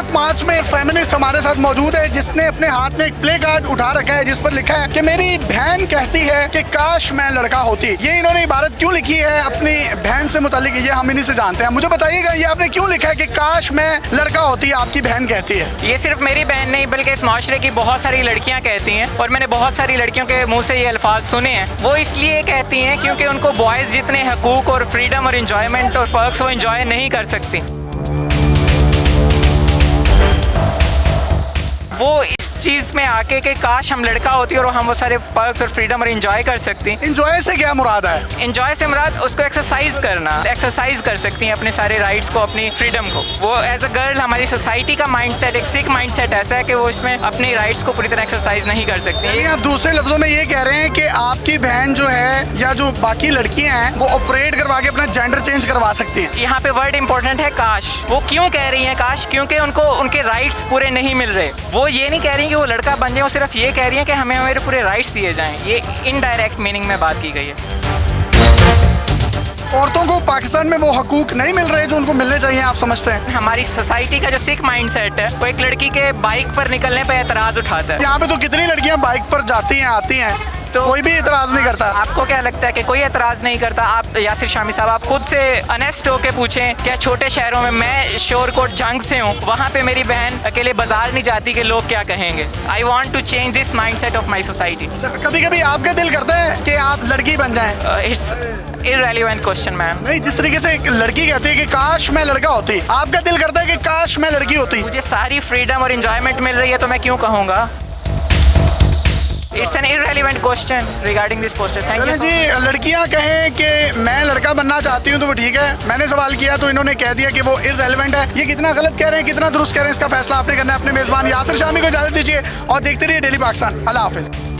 भारत मार्च में फेमिनिस्ट हमारे साथ मौजूद है जिसने अपने हाथ में एक प्ले कार्ड उठा रखा है जिस पर लिखा है कि मेरी बहन कहती है कि काश मैं लड़का होती। ये इन्होंने इबारत क्यों लिखी है अपनी बहन से मुतालिक, ये हम इन्हीं से जानते हैं। मुझे बताइएगा ये आपने क्यों लिखा है कि काश मैं लड़का होती, आपकी बहन कहती है। ये सिर्फ मेरी बहन नहीं बल्कि इस माशरे की बहुत सारी लड़कियां कहती हैं और मैंने बहुत सारी लड़कियों के मुंह से ये अल्फाज सुने हैं। वो इसलिए कहती हैं क्योंकि उनको बॉयज़ जितने हकूक और फ्रीडम और इंजॉयमेंट और पर्क्स वो इंजॉय नहीं कर सकती। वो इस चीज़ में आके कि काश हम लड़का होती और हम वो सारे पर्क्स और फ्रीडम और इंजॉय कर सकती। इंजॉय से क्या मुराद है? इंजॉय से मुराद उसको एक्सरसाइज करना, एक्सरसाइज कर सकती हैं अपने सारे राइट्स को, अपनी फ्रीडम को। वो एज अ गर्ल हमारी सोसाइटी का माइंडसेट, एक सिक माइंडसेट ऐसा है कि वो इसमें अपनी राइट्स को पूरी तरह एक्सरसाइज नहीं कर सकती। आप दूसरे लफ्जों में ये कह रहे हैं कि आपकी बहन जो है या जो बाकी लड़कियां हैं वो ऑपरेट करवा के अपना जेंडर चेंज करवा सकती हैं। यहाँ पे वर्ड इंपॉर्टेंट है काश। वो क्यों कह रही हैं काश? क्योंकि उनको उनके राइट्स पूरे नहीं मिल रहे। वो ये नहीं कह रही कि वो लड़का बन जाए, वो सिर्फ ये कह रही है कि हमें हमारे पूरे राइट्स दिए जाएं। ये इनडायरेक्ट मीनिंग में बात की गई है। औरतों को पाकिस्तान में वो हकूक नहीं मिल रहे जो उनको मिलने चाहिए, आप समझते हैं? हमारी सोसाइटी का जो सिक माइंडसेट है वो एक लड़की के बाइक पर निकलने पर एतराज उठाता है। यहाँ पे तो कितनी लड़कियाँ बाइक पर जाती हैं, आती हैं, तो कोई भी एतराज नहीं करता। आपको क्या लगता है कि कोई एतराज नहीं करता? आप यासिर शामी साहब, आप खुद से अनेस्ट होके पूछें, क्या छोटे शहरों में, मैं शोरकोट जंग से हूँ, वहाँ पे मेरी बहन अकेले बाजार नहीं जाती कि लोग क्या कहेंगे? I want to change this mindset of my society. कभी कभी आपका दिल करता है कि आप लड़की बन जाएं? It's irrelevant question ma'am. नहीं, जिस तरीके से एक लड़की कहती है कि काश मैं लड़का होती, आपका दिल करता है कि काश मैं लड़की होती? मुझे सारी फ्रीडम और इंजॉयमेंट मिल रही है तो मैं क्यों कहूँगा? It's an irrelevant question regarding this poster. Thank you ji. लड़कियां कहें कि मैं लड़का बनना चाहती हूं तो वो ठीक है, मैंने सवाल किया तो इन्होंने कह दिया कि वो इररेलेवेंट है। ये कितना गलत कह रहे हैं, कितना दुरुस्त कह रहे हैं, इसका फैसला आपने करना है। अपने मेजबान यासिर शामी को इजाजत दीजिए और देखते रहिए डेली पाकिस्तान। अल्लाह हाफिज।